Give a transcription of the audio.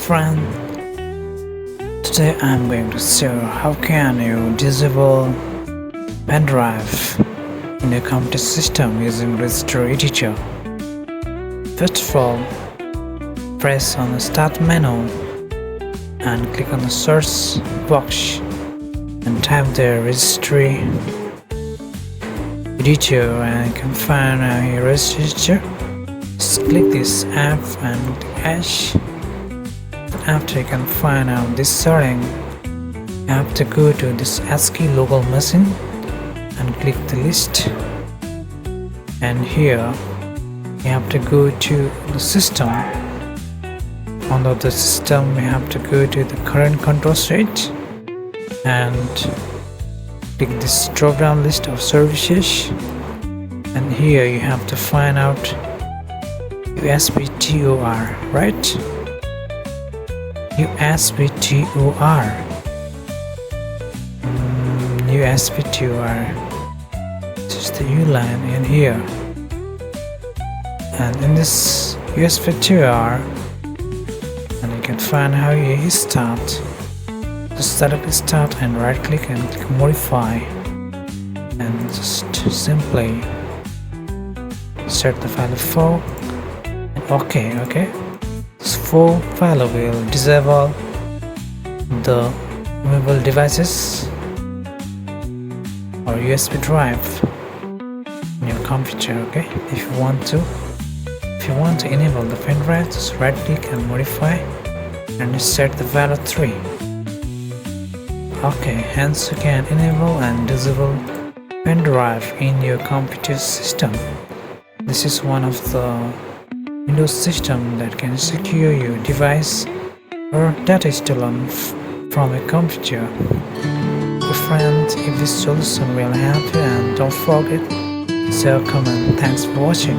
friend. Today I'm going to show how can you disable pen drive in your computer system using Registry Editor. First of all, press on the Start menu and click on the search box and type the Registry Editor, and you can find your Registry Editor. Just click this app and click Hash. After you can find out this setting, you have to go to this ASCII local machine and click the list, and here you have to go to the system. Under the system, you have to go to the current control suite and click this drop down list of services, and here you have to find out USB TOR, right? USB TOR. USB TOR. This is the U-line in here, and in this USB TOR, and you can find how you start. Just select start and right click and click modify, and just simply set the file for and okay. This full file will disable the movable devices or USB drive in your computer. Okay, if you want to enable the pen drive, just right click and modify and set the value 3. Okay, hence you can enable and disable pen drive in your computer system. This is one of the Windows system that can secure your device or data stolen from a computer. Friends, if this solution will help you, and don't forget to comment. Thanks for watching.